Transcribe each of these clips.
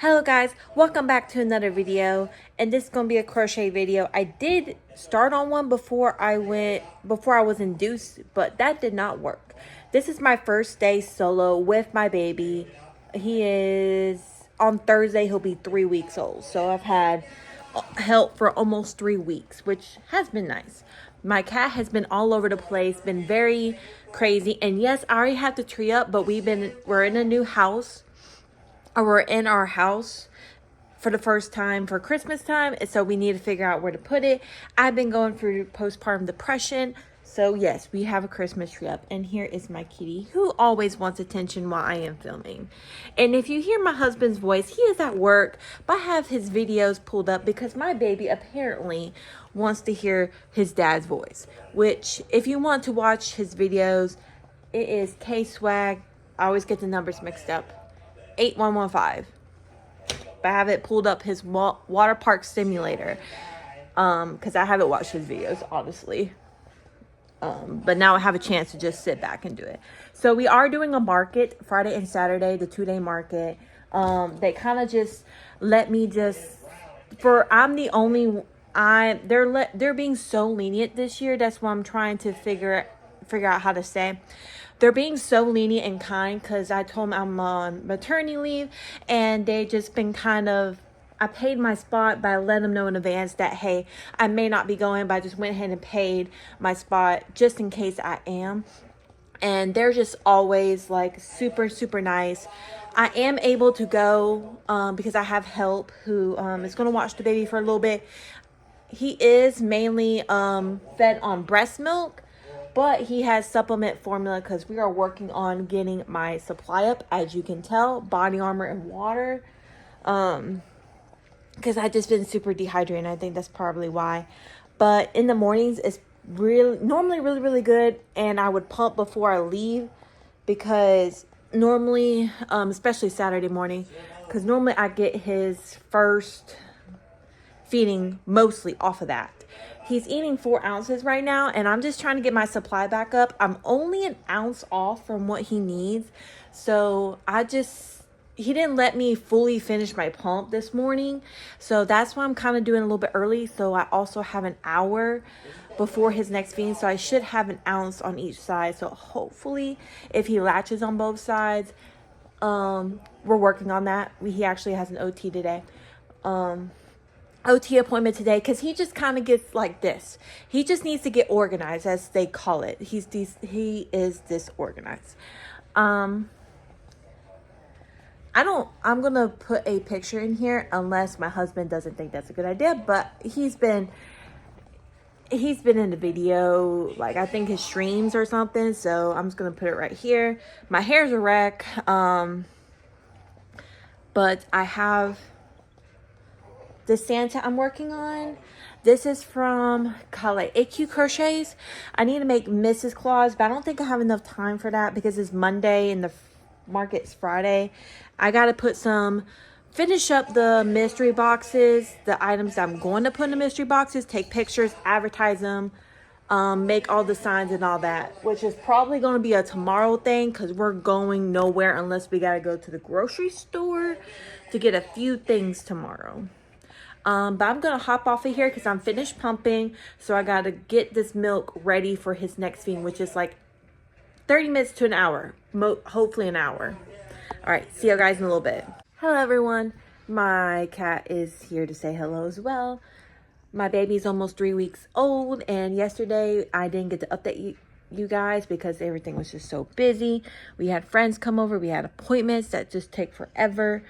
Hello guys, welcome back to another video, and this is going to be a crochet video. I did start on one before I was induced, but that did not work. This is my first day solo with my baby. He is, on Thursday, he'll be 3 weeks old. So I've had help for almost 3 weeks, which has been nice. My cat has been all over the place, been very crazy. And yes, I already have the tree up, but we're in a new house. Or we're in our house for the first time for Christmas time, and so we need to figure out where to put it. I've been going through postpartum depression, so yes, we have a Christmas tree up. And here is my kitty, who always wants attention while I am filming. And if you hear my husband's voice, he is at work, but I have his videos pulled up because my baby apparently wants to hear his dad's voice. Which, if you want to watch his videos, it is K-Swag. I always get the numbers mixed up. 8115. But I have it pulled up, his water park simulator, because I haven't watched his videos, honestly. But now I have a chance to just sit back and do it. So we are doing a market Friday and Saturday, the 2-day market. They kind of just let me they're being so lenient this year. That's what I'm trying to figure out how to say. They're being so lenient and kind because I told them I'm on maternity leave, and they just been I paid my spot, but I let them know in advance that, hey, I may not be going, but I just went ahead and paid my spot just in case I am. And they're just always like super, super nice. I am able to go because I have help who is going to watch the baby for a little bit. He is mainly fed on breast milk, but he has supplement formula because we are working on getting my supply up, as you can tell, body armor and water. Because I've just been super dehydrated. I think that's probably why. But in the mornings, it's normally really good. And I would pump before I leave because normally, especially Saturday morning, because normally I get his first feeding mostly off of that. He's eating 4 ounces right now, and I'm just trying to get my supply back up. I'm only an ounce off from what he needs. So he didn't let me fully finish my pump this morning. So that's why I'm kind of doing a little bit early. So I also have an hour before his next feeding. So I should have an ounce on each side. So hopefully if he latches on both sides, we're working on that. He actually has an OT today. OT appointment today because he just kind of gets like this. He just needs to get organized, as they call it. He is disorganized. I'm gonna put a picture in here unless my husband doesn't think that's a good idea, but he's been in the video, like I think his streams or something, so I'm just gonna put it right here. My hair's a wreck, but I have the Santa I'm working on. This is from AQ Crochets. I need to make Mrs. Claus, but I don't think I have enough time for that because it's Monday and the market's Friday. I got to finish up the mystery boxes, the items that I'm going to put in the mystery boxes, take pictures, advertise them, make all the signs and all that, which is probably going to be a tomorrow thing because we're going nowhere unless we got to go to the grocery store to get a few things tomorrow. But I'm going to hop off of here because I'm finished pumping. So I got to get this milk ready for his next feeding, which is like 30 minutes to an hour. Hopefully an hour. All right. See you guys in a little bit. Hello, everyone. My cat is here to say hello as well. My baby's almost 3 weeks old. And yesterday I didn't get to update you guys because everything was just so busy. We had friends come over. We had appointments that just take forever.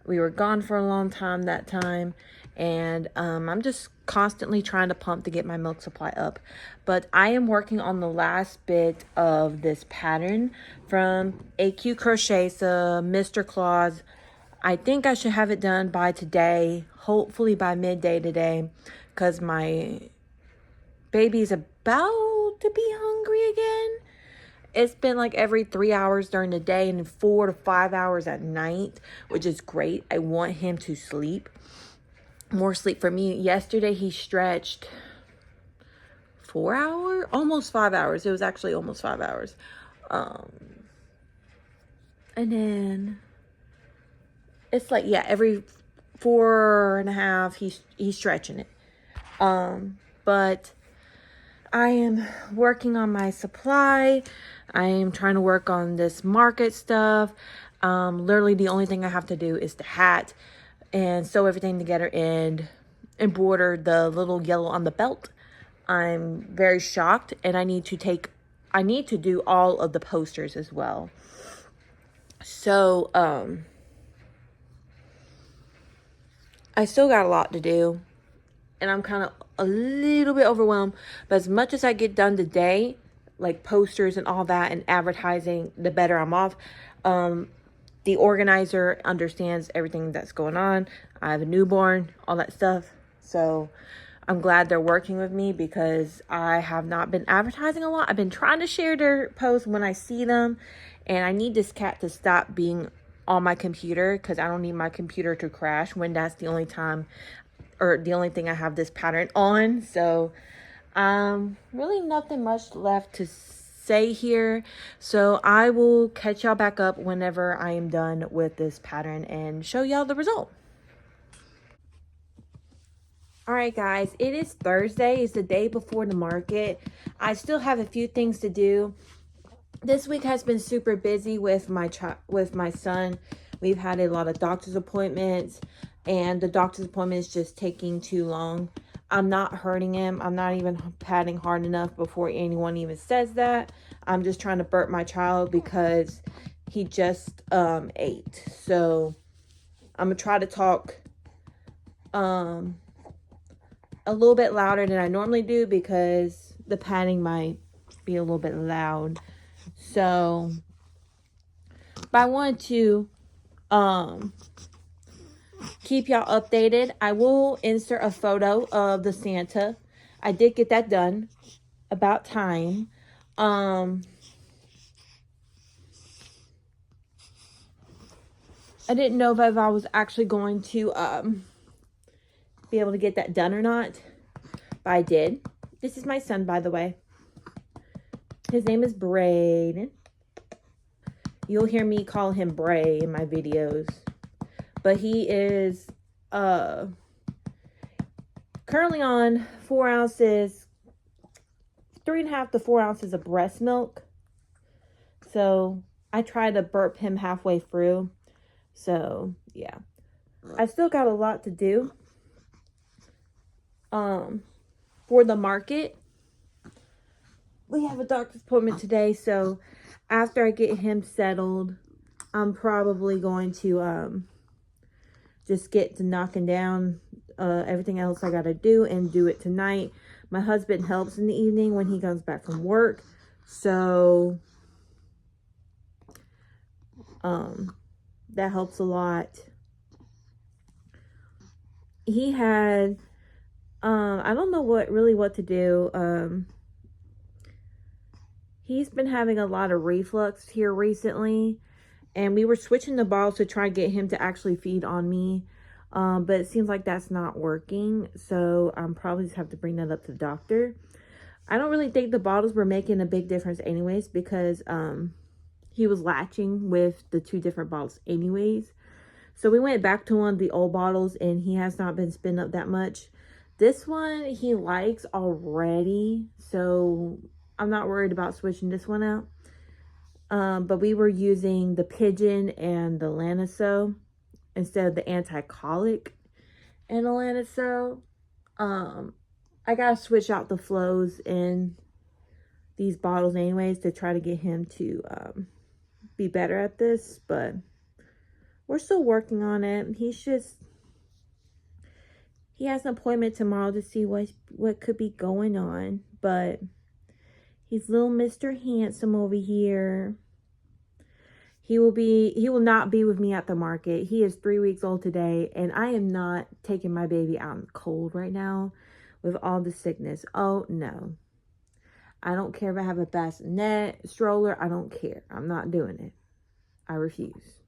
We were gone for a long time that time. And I'm just constantly trying to pump to get my milk supply up. But I am working on the last bit of this pattern from AQ Crochets, Mr. Claus. I think I should have it done by today, hopefully by midday today, because my baby's about to be hungry again. It's been like every 3 hours during the day and 4 to 5 hours at night, which is great. I want him to sleep. More sleep for me. Yesterday he stretched 4 hours, almost 5 hours. It was actually almost 5 hours. And then it's like, yeah, every 4.5, he's stretching it. But I am working on my supply. I am trying to work on this market stuff. Literally the only thing I have to do is the hat and sew everything together and embroider the little yellow on the belt. I'm very shocked, and I need to do all of the posters as well. So, I still got a lot to do, and I'm kind of a little bit overwhelmed. But as much as I get done today, like posters and all that and advertising, the better I'm off. The organizer understands everything that's going on. I have a newborn, all that stuff. So I'm glad they're working with me because I have not been advertising a lot. I've been trying to share their posts when I see them. And I need this cat to stop being on my computer because I don't need my computer to crash when that's the only time or the only thing I have this pattern on. So really nothing much left to say here. So I will catch y'all back up whenever I am done with this pattern and show y'all the result. All right, guys, it is Thursday. It's the day before the market. I still have a few things to do. This week has been super busy with my son. We've had a lot of doctor's appointments, and the doctor's appointment is just taking too long. I'm not hurting him. I'm not even patting hard enough before anyone even says that. I'm just trying to burp my child because he just ate. So I'm gonna try to talk a little bit louder than I normally do because the patting might be a little bit loud. So, but I want to keep y'all updated. I will insert a photo of the Santa. I did get that done. About time. I didn't know if I was actually going to be able to get that done or not, but I did. This is my son, by the way. His name is Braden. You'll hear me call him Bray in my videos, but he is currently on 4 ounces, 3.5 to 4 ounces of breast milk. So I try to burp him halfway through. So yeah, I still got a lot to do. For the market, we have a doctor's appointment today. So after I get him settled, I'm probably going to just get to knocking down everything else I got to do and do it tonight. My husband helps in the evening when he comes back from work. So that helps a lot. He had, I don't know what to do. He's been having a lot of reflux here recently. And we were switching the bottles to try to get him to actually feed on me. But it seems like that's not working. So I'm probably just have to bring that up to the doctor. I don't really think the bottles were making a big difference anyways, because he was latching with the 2 different bottles anyways. So we went back to one of the old bottles, and he has not been spinning up that much. This one he likes already, so I'm not worried about switching this one out. But we were using the Pigeon and the Lanaso instead of the anti-colic and the Lanaso. I gotta switch out the flows in these bottles anyways to try to get him to be better at this, but we're still working on it. He has an appointment tomorrow to see what could be going on, but he's little Mr. Handsome over here. He will not be with me at the market. He is 3 weeks old today, and I am not taking my baby out in the cold right now with all the sickness. Oh, no. I don't care if I have a bassinet, stroller. I don't care. I'm not doing it. I refuse.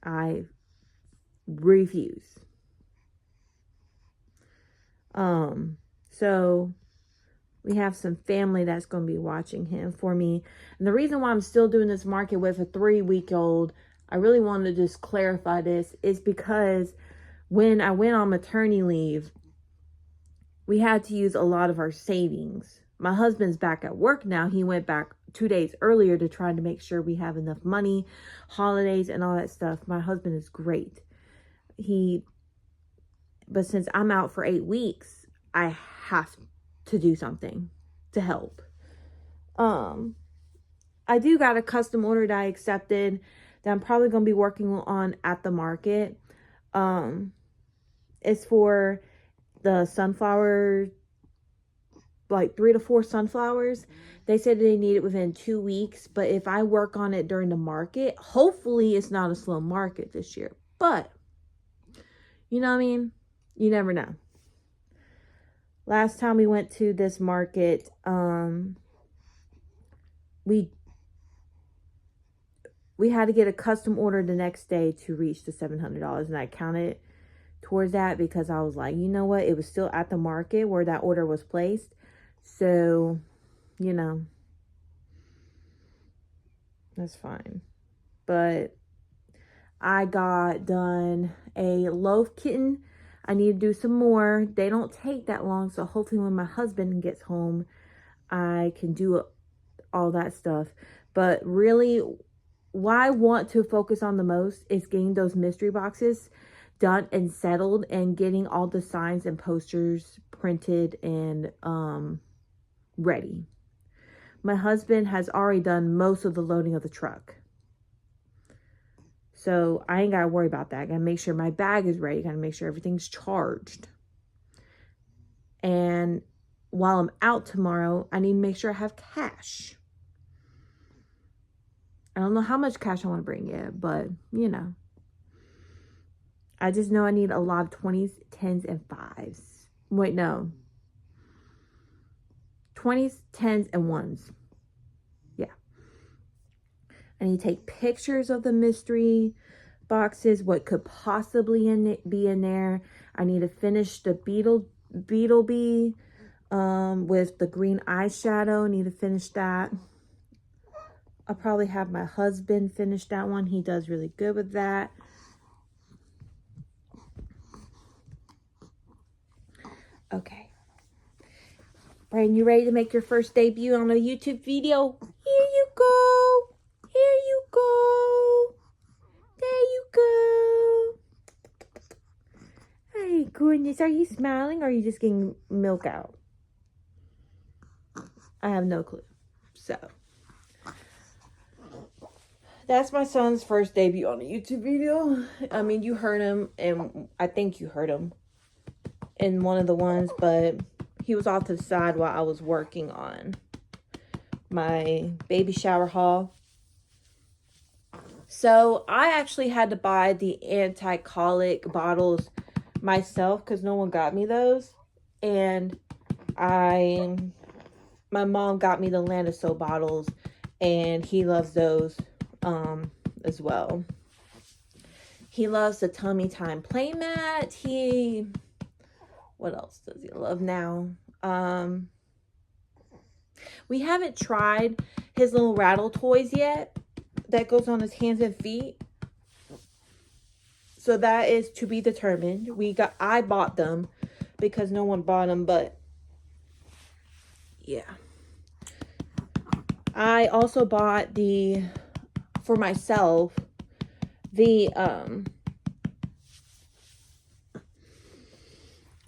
I refuse. So we have some family that's going to be watching him for me. And the reason why I'm still doing this market with a 3-week-old, I really wanted to just clarify this, is because when I went on maternity leave, we had to use a lot of our savings. My husband's back at work now. He went back 2 days earlier to try to make sure we have enough money, holidays and all that stuff. My husband is great. But since I'm out for 8 weeks, I have to do something to help. I do got a custom order that I accepted that I'm probably going to be working on at the market. It's for the sunflower, like 3 to 4 sunflowers. They said they need it within 2 weeks, but if I work on it during the market, hopefully it's not a slow market this year. But, you know what I mean? You never know. Last time we went to this market, we had to get a custom order the next day to reach the $700, and I counted towards that because I was like, you know what? It was still at the market where that order was placed. So, you know, that's fine. But I got done a loaf kitten. I need to do some more. They don't take that long, so hopefully when my husband gets home, I can do all that stuff. But really, what I want to focus on the most is getting those mystery boxes done and settled, and getting all the signs and posters printed and ready. My husband has already done most of the loading of the truck, so I ain't gotta worry about that. I gotta make sure my bag is ready. Gotta make sure everything's charged. And while I'm out tomorrow, I need to make sure I have cash. I don't know how much cash I want to bring yet, but you know, I just know I need a lot of 20s, 10s, and 5s. Wait, no. 20s, 10s, and 1s. Yeah. I need to take pictures of the mystery boxes, what could possibly be in there. I need to finish the Beetle Bee with the green eyeshadow. I need to finish that. I'll probably have my husband finish that one. He does really good with that. Okay. Brian, you ready to make your first debut on a YouTube video? Here you go. Here you go. There you go. Hey, goodness. Are you smiling, or are you just getting milk out? I have no clue. So, that's my son's first debut on a YouTube video. I mean, you heard him, and I think you heard him in one of the ones, but he was off to the side while I was working on my baby shower haul. So I actually had to buy the anti-colic bottles myself because no one got me those. And my mom got me the Lanaso bottles, and he loves those as well. He loves the Tummy Time playmat. What else does he love now? We haven't tried his little rattle toys yet that goes on his hands and feet. So that is to be determined. I bought them because no one bought them, but yeah. I also bought for myself, the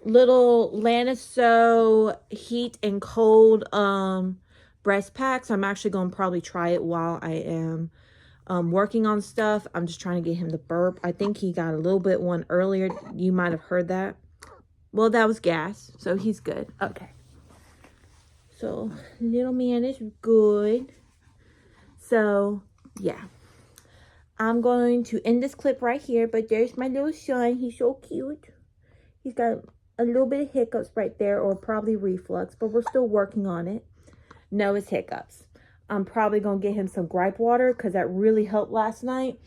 little Lanaso heat and cold breast packs. I'm actually going to probably try it while I am working on stuff. I'm just trying to get him to burp. I think he got a little bit one earlier. You might have heard that. Well, that was gas, so he's good. Okay. So, little man is good. So, yeah. I'm going to end this clip right here, but there's my little son. He's so cute. He's got a little bit of hiccups right there, or probably reflux, but we're still working on it. No, it's hiccups. I'm probably going to get him some gripe water because that really helped last night.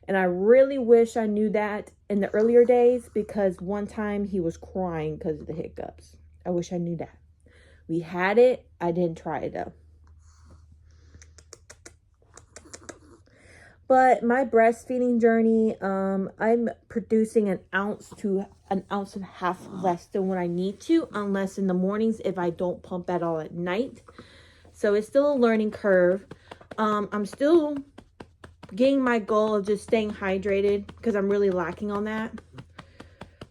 And I really wish I knew that in the earlier days, because one time he was crying because of the hiccups. I wish I knew that. We had it. I didn't try it though. But my breastfeeding journey, I'm producing an ounce to an ounce and a half less than what I need to, unless in the mornings if I don't pump at all at night. So it's still a learning curve. I'm still getting my goal of just staying hydrated because I'm really lacking on that.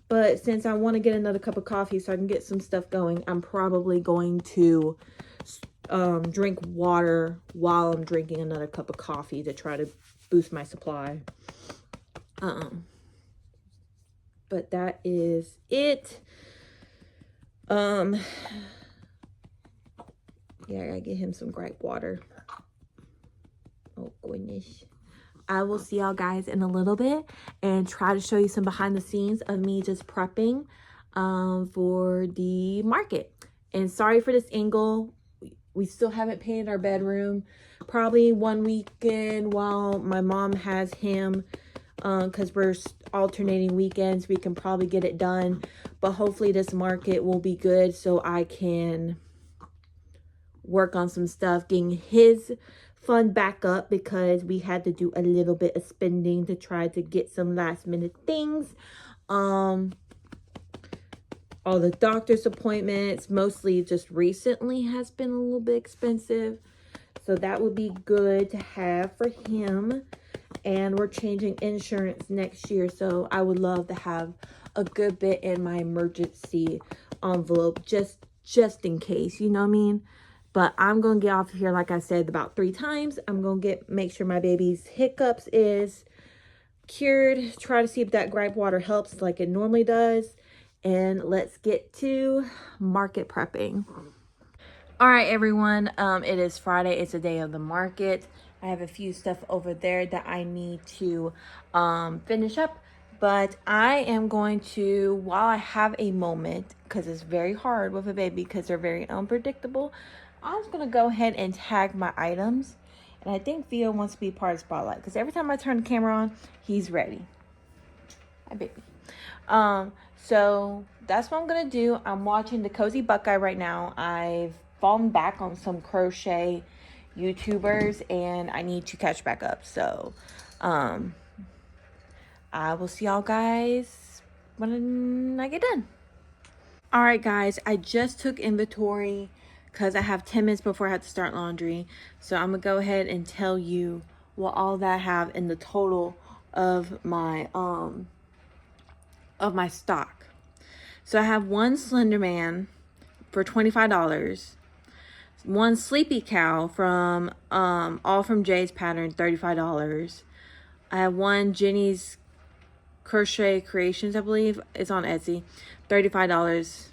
But since I want to get another cup of coffee so I can get some stuff going, I'm probably going to drink water while I'm drinking another cup of coffee to try to boost my supply. But that is it. Yeah, I gotta get him some gripe water. Oh goodness. I will see y'all guys in a little bit and try to show you some behind the scenes of me just prepping for the market. And sorry for this angle. We still haven't painted our bedroom. Probably one weekend while my mom has him, because we're alternating weekends, we can probably get it done. But hopefully this market will be good so I can work on some stuff, getting his fund back up, because we had to do a little bit of spending to try to get some last minute things. All the doctor's appointments, mostly just recently, has been a little bit expensive. So that would be good to have for him. And we're changing insurance next year. So I would love to have a good bit in my emergency envelope just in case, you know what I mean? But I'm going to get off of here, like I said, about 3 times. I'm going to make sure my baby's hiccups is cured. Try to see if that gripe water helps like it normally does. And let's get to market prepping. All right, everyone. It is Friday. It's a day of the market. I have a few stuff over there that I need to finish up. But I am going to, while I have a moment, because it's very hard with a baby because they're very unpredictable, I'm just going to go ahead and tag my items. And I think Theo wants to be part of the spotlight because every time I turn the camera on, he's ready. Hi, baby. So that's what I'm going to do. I'm watching the Cozy Buckeye right now. I've fallen back on some crochet YouTubers and I need to catch back up. So, I will see y'all guys when I get done. All right, guys, I just took inventory because I have 10 minutes before I have to start laundry. So I'm going to go ahead and tell you what all that I have in the total of my stock. So I have one Slender Man for $25. One Sleepy Cow from All From Jay's Pattern, $35. I have one Jenny's Crochet Creations, I believe. It's on Etsy, $35.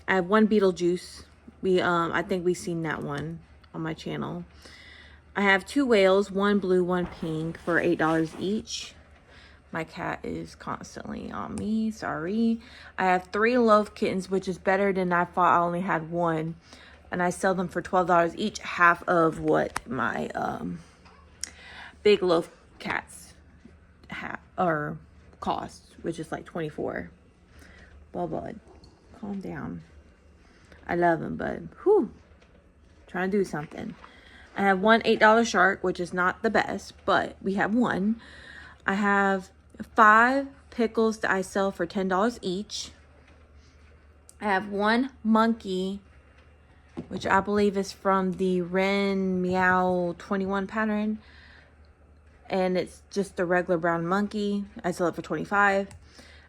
I have one Beetlejuice. I think we've seen that one on my channel. I have 2 whales, one blue, one pink, for $8 each. My cat is constantly on me, sorry. I have 3 loaf kittens, which is better than I thought. I only had one. And I sell them for $12 each, half of what my big loaf cats cost, which is like $24. Well, bud, calm down. I love them, but whew, trying to do something. I have one $8 shark, which is not the best, but we have one. I have 5 pickles that I sell for $10 each. I have one monkey, which I believe is from the Ren Meow 21 pattern. And it's just a regular brown monkey. I sell it for $25.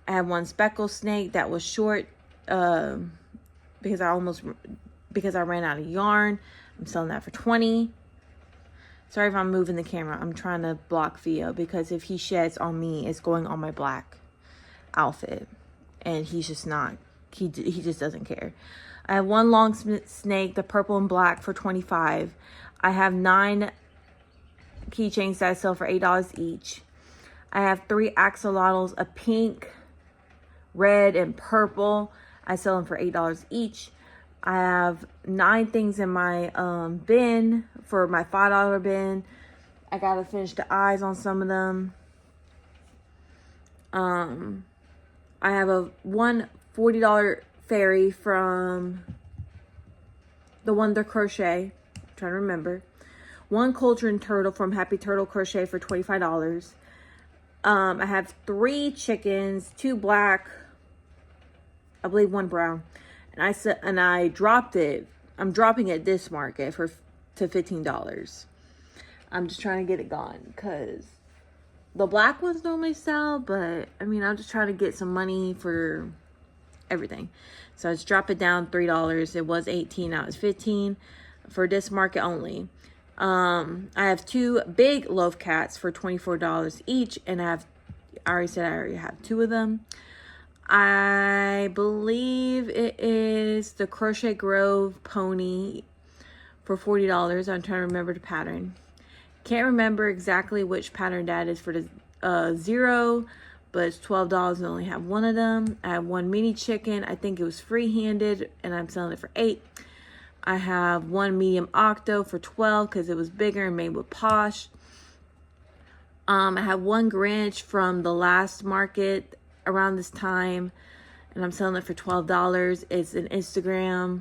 I have one speckle snake that was short because I ran out of yarn. I'm selling that for $20. Sorry if I'm moving the camera. I'm trying to block Theo because if he sheds on me, it's going on my black outfit. And he's just not, he just doesn't care. I have one long snake, the purple and black, for $25. I have 9 keychains that I sell for $8 each. I have 3 axolotls, a pink, red, and purple. I sell them for $8 each. I have 9 things in my bin for my $5 bin. I gotta finish the eyes on some of them. I have one $40 fairy from the Wonder Crochet. I'm trying to remember. one cauldron turtle from Happy Turtle Crochet for $25. I have 3 chickens, 2 black, I believe 1 brown. And I dropped it. I'm dropping it at this market to $15. I'm just trying to get it gone because the black ones normally sell, but I mean, I'm just trying to get some money for everything. So I just drop it down $3. It was $18, now it's $15 for this market only. I have 2 big loaf cats for $24 each, and I already have 2 of them. I believe it is the Crochet Grove pony for $40. I'm trying to remember the pattern. Can't remember exactly which pattern that is for the 0, but it's $12 and I only have 1 of them. I have 1 mini chicken. I think it was free-handed and I'm selling it for $8. I have 1 medium octo for $12 because it was bigger and made with Posh. I have 1 Grinch from the last market around this time and I'm selling it for $12. It's an Instagram.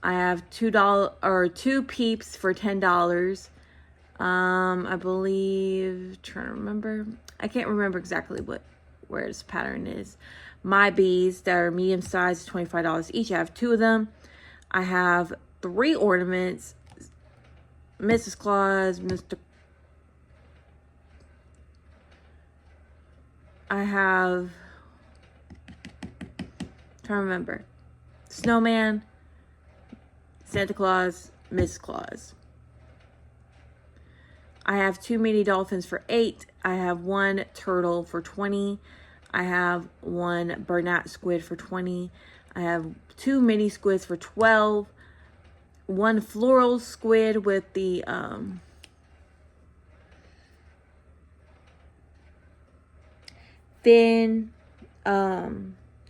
I have $2 peeps for $10. I believe, trying to remember, I can't remember exactly where this pattern is. My bees that are medium size, $25 each. I have 2 of them. I have 3 ornaments, Mrs. Claus, I have, trying to remember, Snowman, Santa Claus, Miss Claus. I have 2 mini dolphins for $8. I have 1 turtle for $20. I have 1 Bernat squid for $20. I have 2 mini squids for $12. 1 floral squid with the thin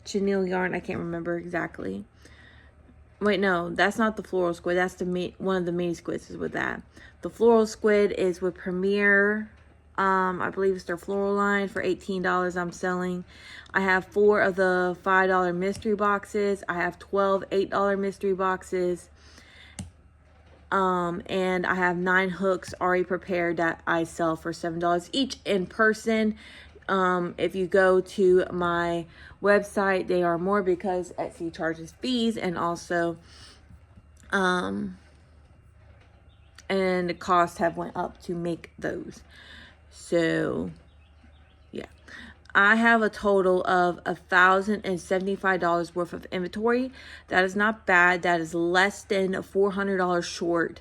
chenille yarn. I can't remember exactly. Wait, no, that's not the floral squid. That's one of the mini squids is with that. The floral squid is with Premier. I believe it's their floral line for $18 I'm selling. I have 4 of the $5 mystery boxes. I have 12 $8 mystery boxes. And I have 9 hooks already prepared that I sell for $7 each in person. If you go to my website, they are more because Etsy charges fees and also, and the costs have went up to make those. So, yeah. I have a total of $1,075 worth of inventory. That is not bad. That is less than $400 short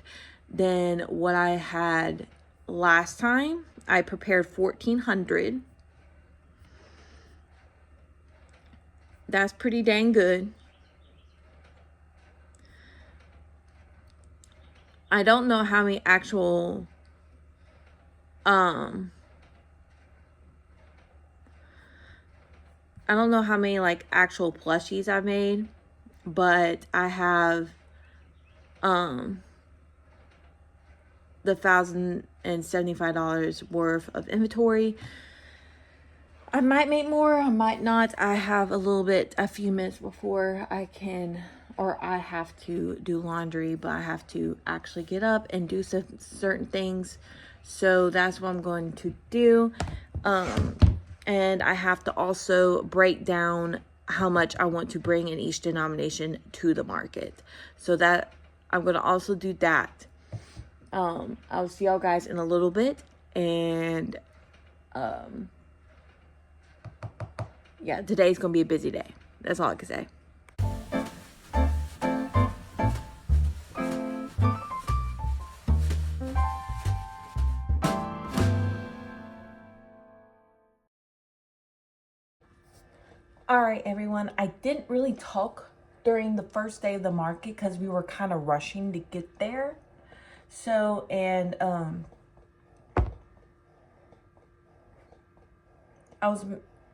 than what I had last time. I prepared 1,400. That's pretty dang good. I don't know how many actual I don't know how many like actual plushies I made, but I have the $1,075 worth of inventory. I might make more, I might not. I have a few minutes before I have to do laundry, but I have to actually get up and do some certain things. So that's what I'm going to do. And I have to also break down how much I want to bring in each denomination to the market. So that I'm going to also do that. I'll see y'all guys in a little bit. And yeah, today's going to be a busy day. That's all I can say. All right, everyone. I didn't really talk during the first day of the market because we were kind of rushing to get there. So, and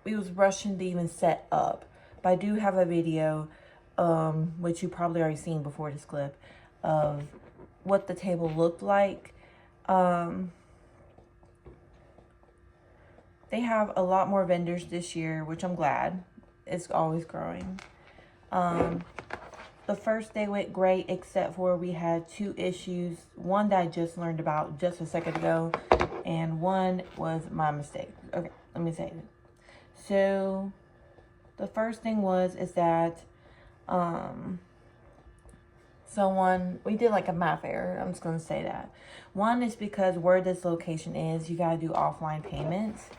we was rushing to even set up. But I do have a video, which you probably already seen before this clip, of what the table looked like. They have a lot more vendors this year, which I'm glad. It's always growing. the first day went great, except for we had 2 issues. One that I just learned about just a second ago, and one was my mistake. Okay, let me say it. So the first thing is that we did like a math error. I'm just going to say that. One is because where this location is, you got to do offline payments.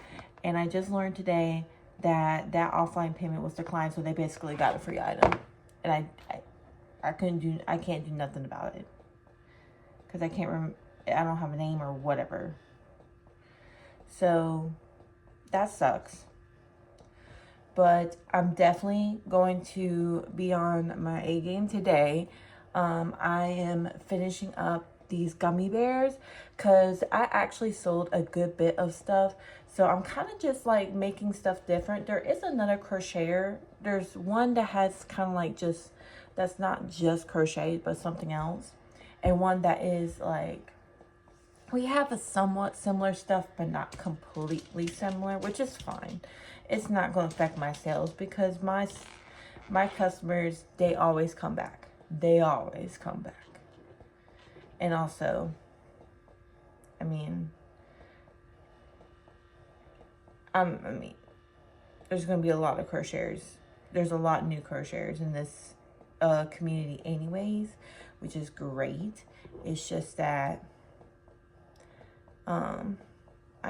And I just learned today that offline payment was declined, so they basically got a free item. And I can't do nothing about it. Because I can't remember, I don't have a name or whatever. So that sucks. But I'm definitely going to be on my A game today. I am finishing up these gummy bears because I actually sold a good bit of stuff. So I'm kind of just like making stuff different. There is another crocheter. There's one that has kind of like just, that's not just crochet, but something else. And one that is like, we have a somewhat similar stuff, but not completely similar, which is fine. It's not going to affect my sales because my customers, they always come back. They always come back. And also, I mean, there's going to be a lot of crocheters. There's a lot of new crocheters in this community anyways, which is great. It's just that I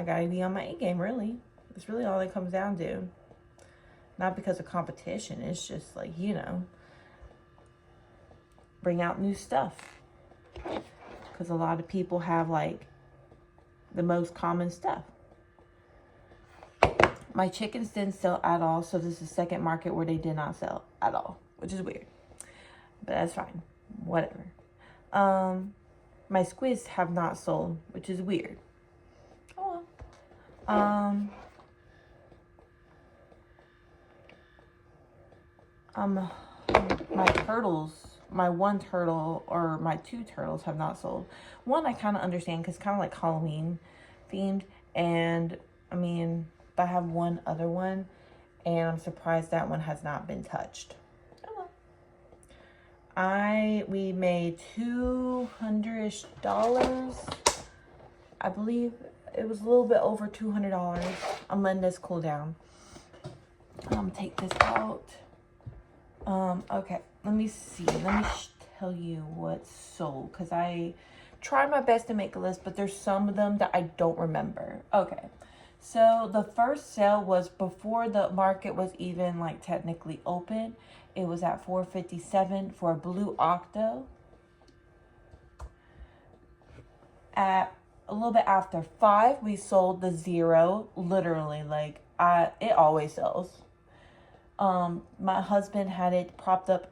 got to be on my A game, really. It's really all it comes down to. Not because of competition. It's just like, you know, bring out new stuff. Because a lot of people have like the most common stuff. My chickens didn't sell at all. So this is the second market where they did not sell at all. Which is weird. But that's fine. Whatever. My squids have not sold. Which is weird. Oh well. My turtles, my one turtle or my 2 turtles have not sold. One I kind of understand because kind of like Halloween themed, and I mean, but I have one other one, and I'm surprised that one has not been touched. Oh well. We made $200-ish. I believe it was a little bit over $200. I'm letting this cool down. Take this out. Okay, let me see. Let me tell you what's sold, because I tried my best to make a list, but there's some of them that I don't remember. Okay, so the first sale was before the market was even like technically open. It was at $4.57 for a blue octo. At a little bit after 5, we sold the 0. Literally, like it always sells. My husband had it propped up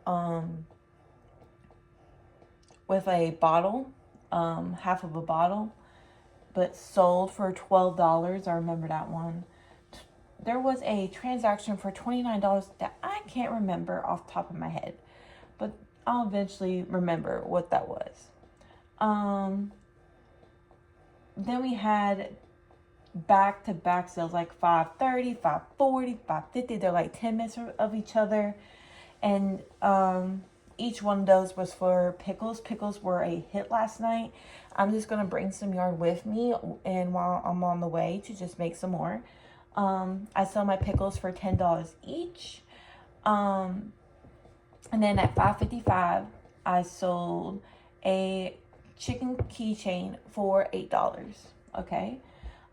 with a bottle, half of a bottle, but sold for $12. I remember that one. There was a transaction for $29 that I can't remember off the top of my head, but I'll eventually remember what that was. Then we had back-to-back sales, like $5.30, $5.40, $5.50. They're like 10 minutes of each other. And each one of those was for pickles. Pickles were a hit last night. I'm just going to bring some yarn with me, and while I'm on the way to just make some more. I sell my pickles for $10 each. And then at $5.55, I sold a chicken keychain for $8. Okay.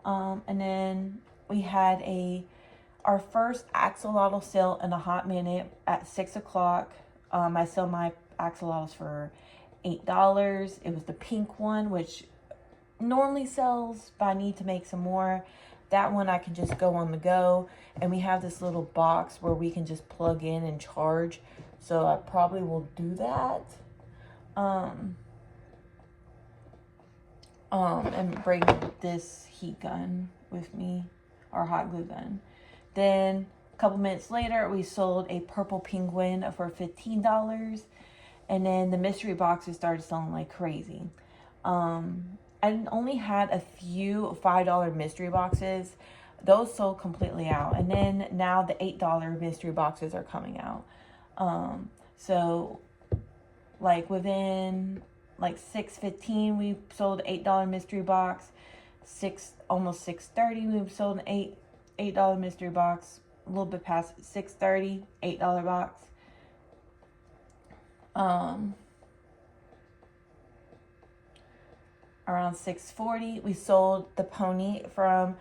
And then we had our first axolotl sale in a hot minute at 6 o'clock. I sell my axolotls for $8. It was the pink one, which normally sells, but I need to make some more. That one I can just go on the go. And we have this little box where we can just plug in and charge. So I probably will do that. And bring this heat gun with me, or hot glue gun. Then a couple minutes later, we sold a purple penguin for $15. And then the mystery boxes started selling like crazy. I only had a few $5 mystery boxes. Those sold completely out. And then now the $8 mystery boxes are coming out. So like within like 6:15 we sold $8 mystery box. Almost 6:30 we sold an $8 mystery box. A little bit past 6:30, $8 box. Around 6:40 we sold the pony from,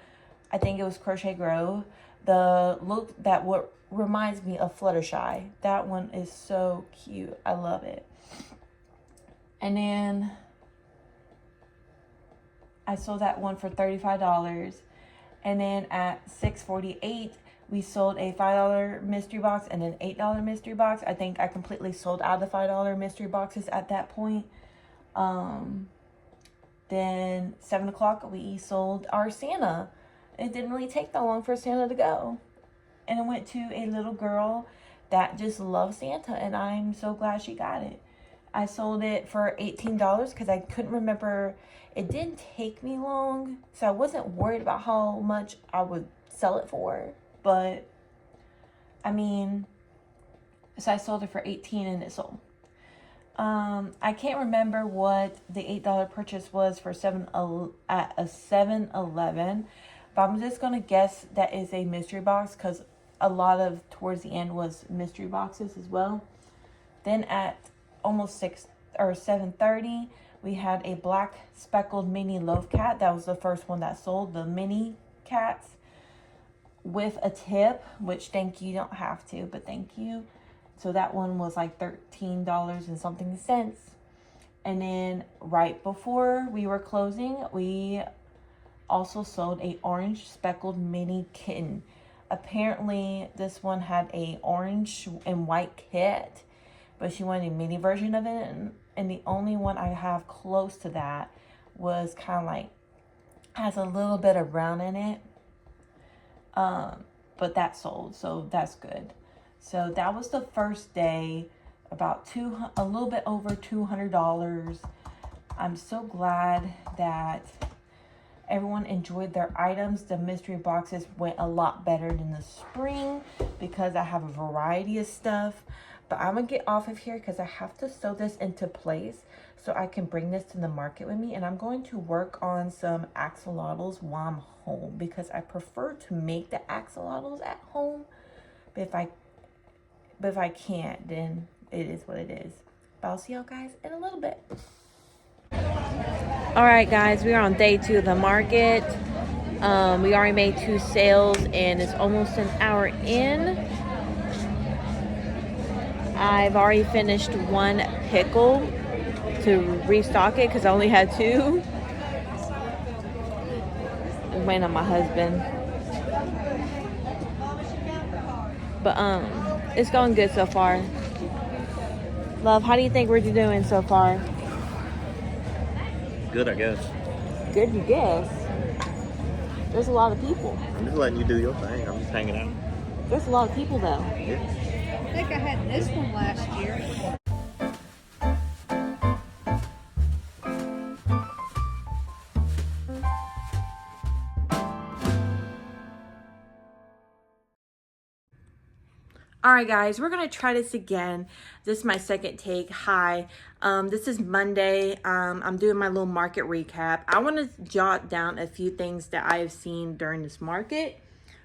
I think it was Crochet Grove. The look that what reminds me of Fluttershy. That one is so cute. I love it. And then I sold that one for $35. And then at 6:48 we sold a $5 mystery box and an $8 mystery box. I think I completely sold out the $5 mystery boxes at that point. Then 7 o'clock we sold our Santa. It didn't really take that long for Santa to go. And it went to a little girl that just loves Santa, and I'm so glad she got it. I sold it for $18 because I couldn't remember. It didn't take me long, so I wasn't worried about how much I would sell it for. But, I mean, so I sold it for $18 and it sold. I can't remember what the $8 purchase was for at a 7-Eleven, but I'm just going to guess that is a mystery box because a lot of towards the end was mystery boxes as well. Then at almost 7:30, we had a black speckled mini loaf cat. That was the first one that sold, the mini cats with a tip, which thank you, don't have to, but thank you. So that one was like $13 and something cents. And then right before we were closing, we also sold a orange speckled mini kitten. Apparently this one had a orange and white kit, but she wanted a mini version of it. And the only one I have close to that was kind of like, has a little bit of brown in it. But that sold, so that's good. So that was the first day, about a little bit over $200. I'm so glad that everyone enjoyed their items. The mystery boxes went a lot better than the spring because I have a variety of stuff. But I'm going to get off of here because I have to sew this into place so I can bring this to the market with me. And I'm going to work on some axolotls while I'm home because I prefer to make the axolotls at home. But if I can't, then it is what it is. But I'll see y'all guys in a little bit. All right, guys, we are on day 2 of the market. We already made 2 sales and it's almost an hour in. I've already finished 1 pickle to restock it because I only had 2. I'm waiting on my husband. But it's going good so far. Love, how do you think we're doing so far? Good, I guess. Good, you guess. There's a lot of people. I'm just letting you do your thing. I'm just hanging out. There's a lot of people though. Yeah. I think I had this one last year. All right, guys, we're going to try this again. This is my second take. Hi. This is Monday. I'm doing my little market recap. I want to jot down a few things that I have seen during this market.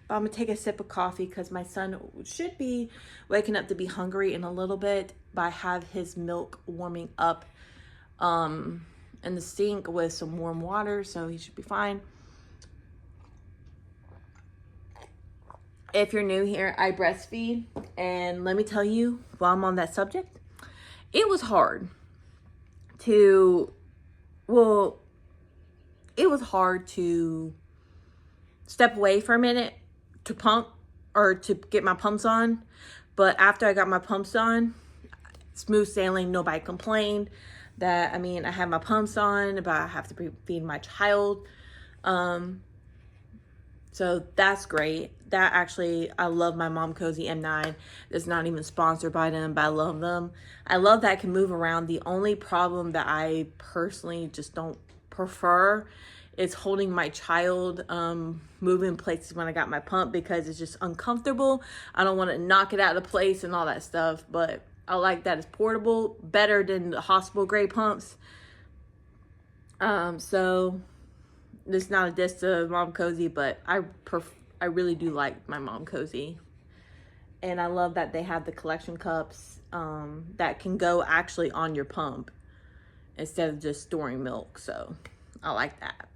But I'm going to take a sip of coffee because my son should be waking up to be hungry in a little bit. But I have his milk warming up in the sink with some warm water, so he should be fine. If you're new here, I breastfeed, and let me tell you, while I'm on that subject, it was hard to step away for a minute to pump or to get my pumps on. But after I got my pumps on, smooth sailing, nobody complained that, I mean, I had my pumps on, but I have to feed my child. So that's great. That actually, I love my Mom Cozy M9. It's not even sponsored by them, but I love them. I love that I can move around. The only problem that I personally just don't prefer is holding my child, moving places when I got my pump because it's just uncomfortable. I don't want to knock it out of place and all that stuff. But I like that it's portable, better than the hospital grade pumps. So this is not a diss to Mom Cozy, but I really do like my Mom Cozy. And I love that they have the collection cups that can go actually on your pump instead of just storing milk. So I like that.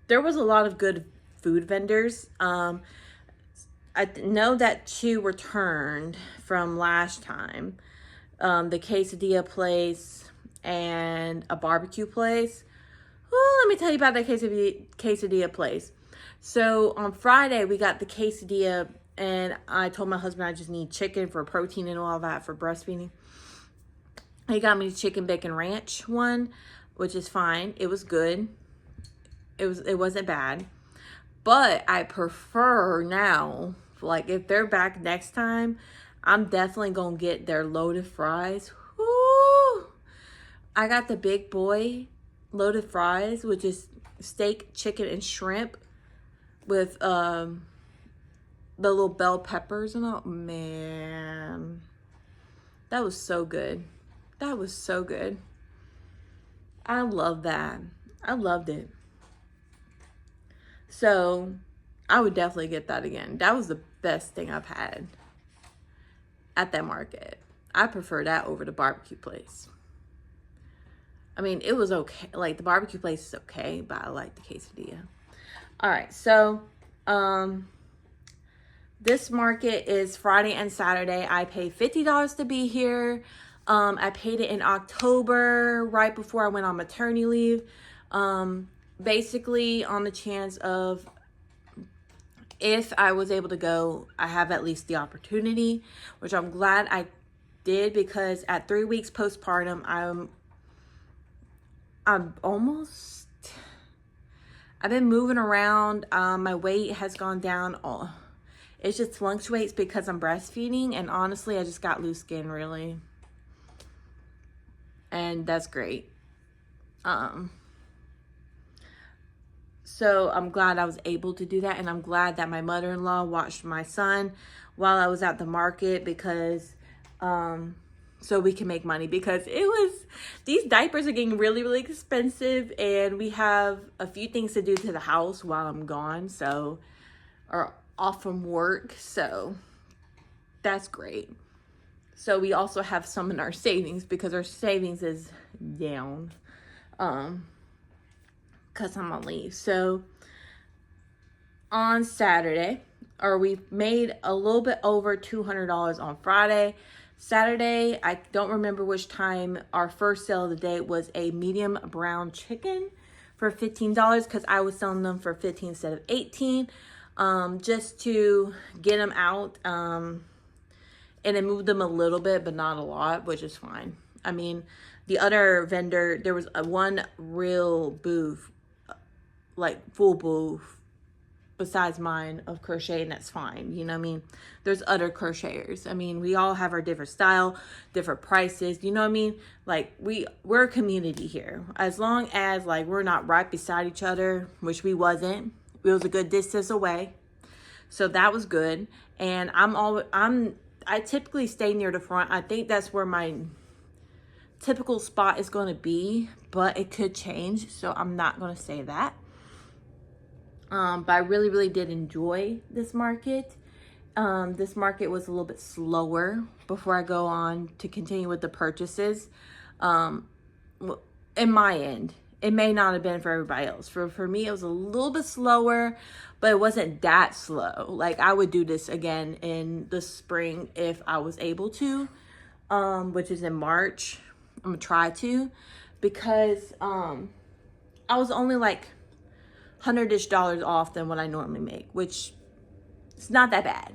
There was a lot of good food vendors. I know that 2 returned from last time. The quesadilla place and a barbecue place. Well, let me tell you about that quesadilla place. So on Friday, we got the quesadilla, and I told my husband I just need chicken for protein and all that for breastfeeding. He got me the chicken bacon ranch one, which is fine. It was good. It wasn't bad. But I prefer now, like if they're back next time, I'm definitely going to get their loaded fries. Woo! I got the big boy loaded fries, which is steak, chicken, and shrimp with the little bell peppers and all. Man, that was so good. That was so good. I love that. I loved it. So I would definitely get that again. That was the best thing I've had at that market. I prefer that over the barbecue place. I mean, it was okay. Like, the barbecue place is okay, but I like the quesadilla. All right, so this market is Friday and Saturday. I paid $50 to be here. I paid it in October, right before I went on maternity leave. Basically on the chance of, if I was able to go, I have at least the opportunity, which I'm glad I did, because at 3 weeks postpartum, I've been moving around. My weight has gone down. It just fluctuates because I'm breastfeeding, and honestly, I just got loose skin, really. And that's great. So I'm glad I was able to do that, and I'm glad that my mother-in-law watched my son while I was at the market, because so we can make money, because these diapers are getting really, really expensive, and we have a few things to do to the house while I'm gone, or off from work, so that's great. So we also have some in our savings, because our savings is down, because I'm on leave. So on Saturday, we made a little bit over $200 on Friday. Saturday, I don't remember which time, our first sale of the day was a medium brown chicken for $15, because I was selling them for $15 instead of $18, just to get them out, and I moved them a little bit, but not a lot, which is fine. I mean, the other vendor, there was one real booth, like full booth, besides mine of crochet, and that's fine. You know what I mean? There's other crocheters. I mean, we all have our different style, different prices. You know what I mean? Like, we're a community here. As long as, like, we're not right beside each other, which we wasn't. It was a good distance away. So that was good. And I typically stay near the front. I think that's where my typical spot is going to be, but it could change, so I'm not going to say that. But I really, really did enjoy this market. This market was a little bit slower before I go on to continue with the purchases. In my end, it may not have been for everybody else. For me, it was a little bit slower, but it wasn't that slow. Like, I would do this again in the spring if I was able to, which is in March. I'm gonna try to, because I was only like $100-ish off than what I normally make, which is not that bad.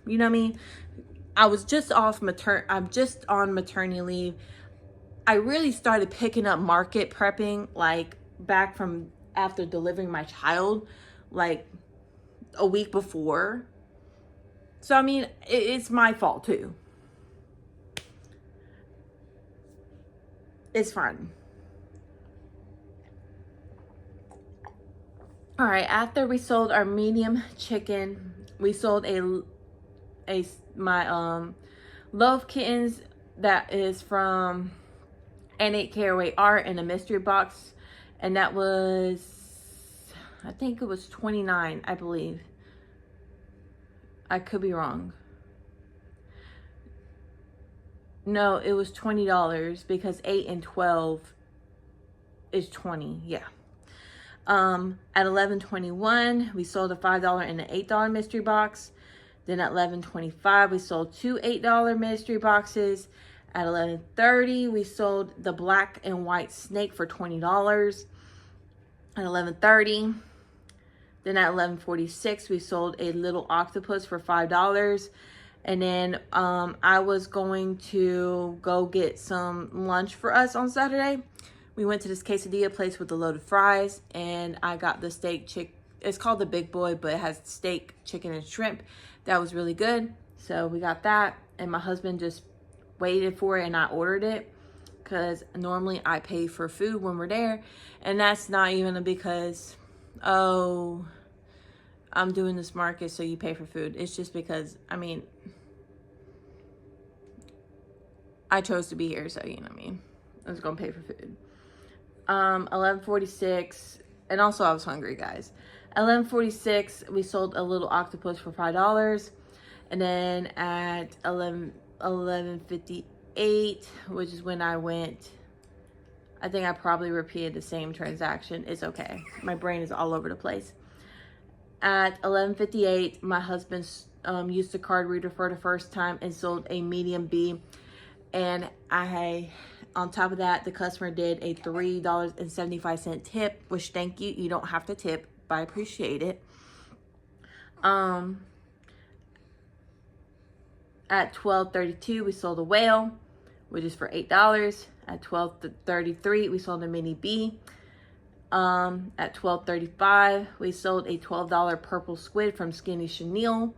You know what I mean? I was just I'm just on maternity leave. I really started picking up market prepping like back from after delivering my child, like a week before. So I mean, it's my fault too. It's fun. All right, after we sold our medium chicken, we sold my Love Kittens, that is from N8KOA Art in a mystery box. And that was, I think it was $29, I believe. I could be wrong. No, it was $20 because 8 and 12 is 20. Yeah. At 11:21, we sold a $5 and an $8 mystery box. Then at 11:25, we sold two $8 mystery boxes. At 11:30, we sold the black and white snake for $20. At 11:30, then at 11:46, we sold a little octopus for $5. And then I was going to go get some lunch for us on Saturday. We went to this quesadilla place with a load of fries, and I got the steak it's called the Big Boy, but it has steak, chicken, and shrimp. That was really good. So we got that, and my husband just waited for it, and I ordered it because normally I pay for food when we're there, and that's not even because, oh, I'm doing this market so you pay for food. It's just because, I mean, I chose to be here, so you know what I mean. I was gonna pay for food. 11:46, and also I was hungry, guys. 11:46, we sold a little octopus for $5, and then at 11:58, which is when I went. I think I probably repeated the same transaction. It's okay. My brain is all over the place. At 11:58, my husband used the card reader for the first time and sold a medium B. And on top of that, the customer did a $3.75 tip, which thank you. You don't have to tip, but I appreciate it. At 12:32, we sold a whale, which is for $8. At 12:33, we sold a mini B. At 12:35, we sold a $12 purple squid from Skinny Chenille.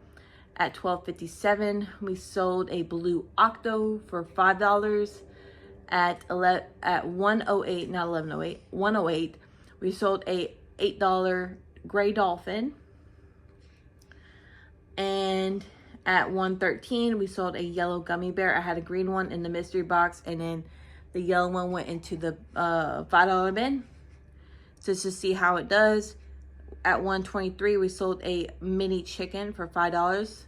At 12:57, we sold a blue octo for $5. At 1:08, not 11:08, 1:08, we sold a $8 gray dolphin. And at 1:13, we sold a yellow gummy bear. I had a green one in the mystery box, and then the yellow one went into the $5 bin. Just to see how it does. At 1:23, we sold a mini chicken for $5.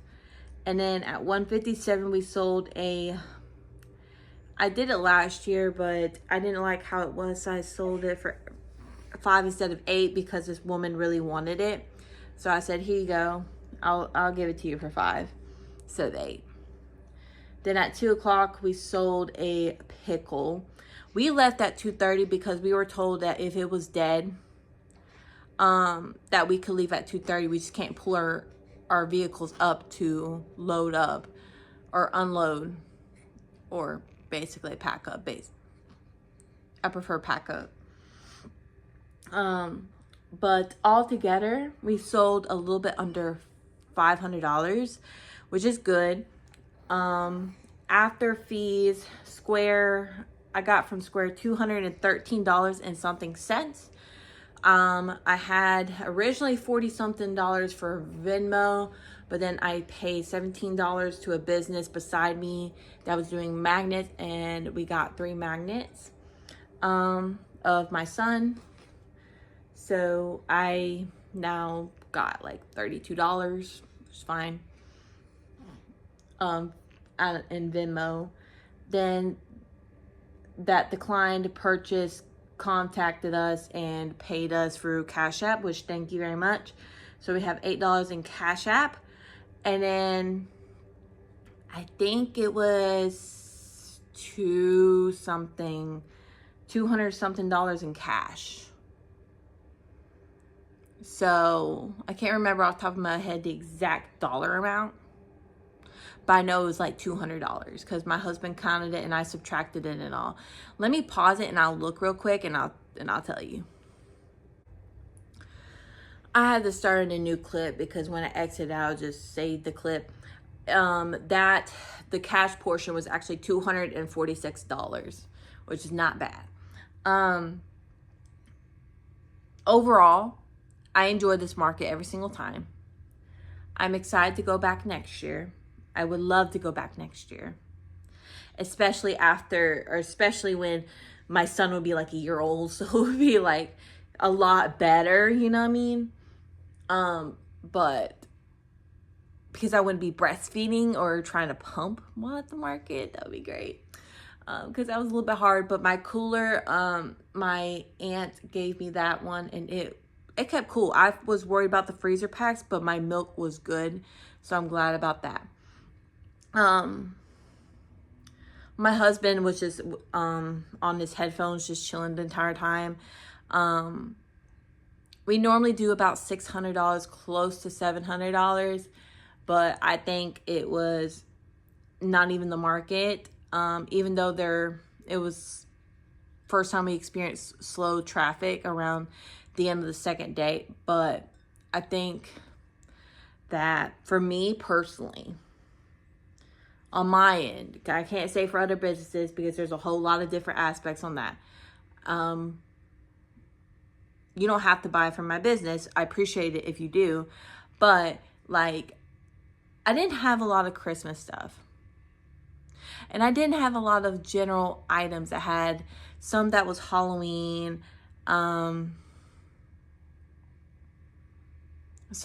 And then at 1:57, we sold I did it last year, but I didn't like how it was, so I sold it for $5 instead of $8 because this woman really wanted it. So I said, here you go. I'll give it to you for $5 instead of $8. Then at 2 o'clock, we sold a pickle. We left at 2:30 because we were told that if it was dead, that we could leave at 2:30. We just can't pull our vehicles up to load up or unload, or basically pack up. I prefer pack up. But altogether, we sold a little bit under $500, which is good. After fees, I got from Square $213 and something cents. I had originally $40 something for Venmo, but then I paid $17 to a business beside me that was doing magnets, and we got 3 magnets of my son. So I now got like $32, which is fine, in Venmo. Then that declined purchase contacted us and paid us through Cash App, which thank you very much. So we have $8 in Cash App, and then I think it was $200 something in cash. So I can't remember off the top of my head the exact dollar amount, but I know it was like $200 because my husband counted it and I subtracted it and all. Let me pause it and I'll look real quick and I'll tell you. I had to start a new clip because when I exit, I'll just save the clip. That the cash portion was actually $246, which is not bad. Overall, I enjoy this market every single time. I'm excited to go back next year. I would love to go back next year. especially especially when my son would be like a year old. So it would be like a lot better, you know what I mean? But because I wouldn't be breastfeeding or trying to pump while at the market, that would be great. Because that was a little bit hard. But my cooler, my aunt gave me that one, and it kept cool. I was worried about the freezer packs, but my milk was good, so I'm glad about that. My husband was just on his headphones, just chilling the entire time. We normally do about $600, close to $700, but I think it was not even the market. Even though it was first time we experienced slow traffic around the end of the second day. But I think that for me personally, on my end, I can't say for other businesses because there's a whole lot of different aspects on that. You don't have to buy from my business. I appreciate it if you do. But like, I didn't have a lot of Christmas stuff. And I didn't have a lot of general items. I had some that was Halloween. So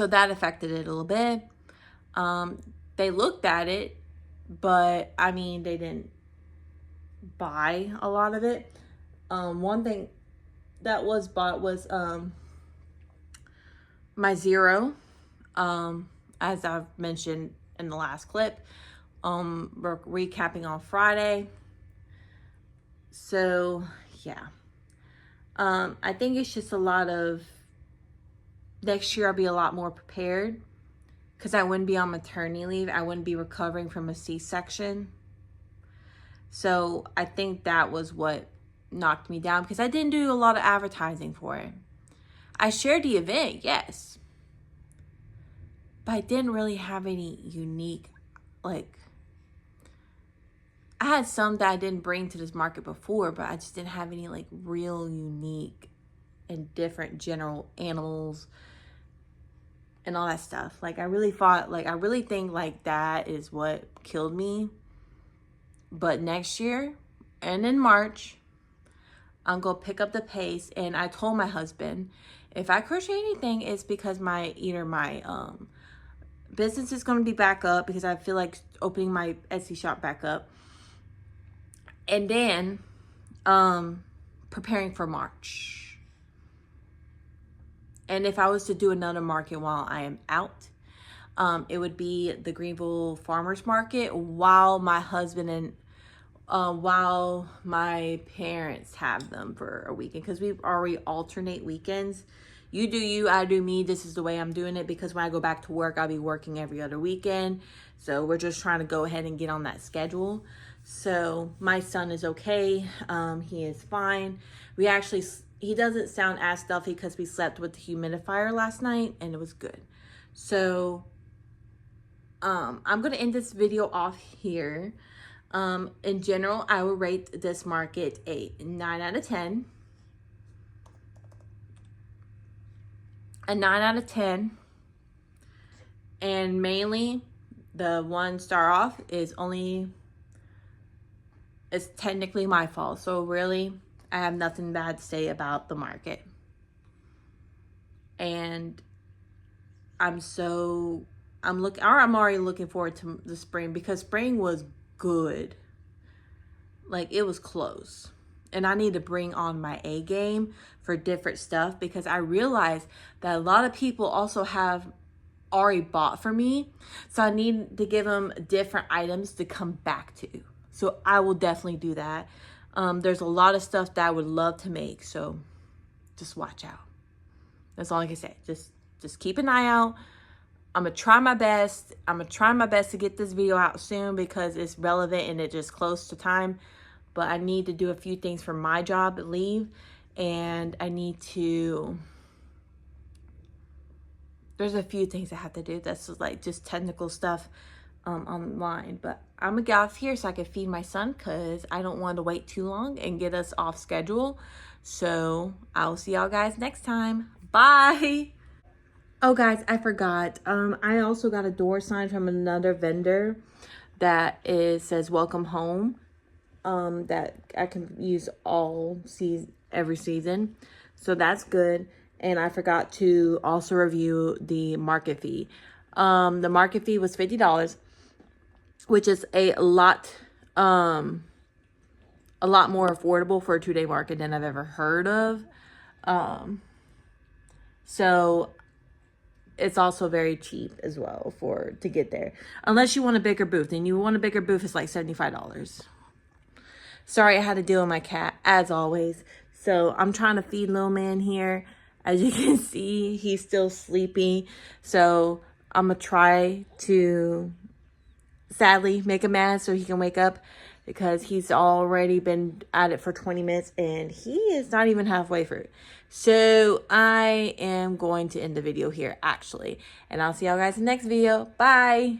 that affected it a little bit. They looked at it, but I mean, they didn't buy a lot of it. One thing that was bought was my Zero. As I've mentioned in the last clip. We're recapping on Friday. So yeah. I think it's just a lot of, next year I'll be a lot more prepared because I wouldn't be on maternity leave. I wouldn't be recovering from a C-section. So I think that was what knocked me down because I didn't do a lot of advertising for it. I shared the event, yes, but I didn't really have any unique, like, I had some that I didn't bring to this market before, but I just didn't have any like real unique and different general animals and all that stuff. Like I really think like that is what killed me. But next year and in March, I'm going to pick up the pace. And I told my husband, if I crochet anything, it's because my business is going to be back up because I feel like opening my Etsy shop back up. And then preparing for March. And if I was to do another market while I am out, it would be the Greenville Farmers Market while my husband and while my parents have them for a weekend. Because we already alternate weekends. You do you, I do me. This is the way I'm doing it because when I go back to work, I'll be working every other weekend. So we're just trying to go ahead and get on that schedule. So my son is okay. He is fine. He doesn't sound as stuffy because we slept with the humidifier last night and it was good. So I'm going to end this video off here. In general, I will rate this market a 9 out of 10. A 9 out of 10. And mainly the 1 star off is it's technically my fault. So really, I have nothing bad to say about the market. And I'm already looking forward to the spring because spring was good. Like it was close. And I need to bring on my A game for different stuff because I realized that a lot of people also have already bought from me. So I need to give them different items to come back to. So I will definitely do that. There's a lot of stuff that I would love to make. So just watch out. That's all I can say. Just keep an eye out. I'm going to try my best. I'm going to try my best to get this video out soon because it's relevant and it's just close to time. But I need to do a few things for my job at leave. And I need to... There's a few things I have to do. That's like just technical stuff online. But I'm going to get off here so I can feed my son because I don't want to wait too long and get us off schedule. So I'll see y'all guys next time. Bye! Oh guys, I forgot. I also got a door sign from another vendor that says welcome home. that I can use every season. So that's good. And I forgot to also review the market fee. The market fee was $50, which is a lot more affordable for a 2-day market than I've ever heard of. So it's also very cheap as well to get there. Unless you want a bigger booth. And you want a bigger booth, it's like $75. Sorry, I had to deal with my cat, as always. So I'm trying to feed little man here. As you can see, he's still sleeping. So I'm going to try to, sadly, make him mad so he can wake up. Because he's already been at it for 20 minutes. And he is not even halfway through. So I am going to end the video here, actually. And I'll see y'all guys in the next video. Bye.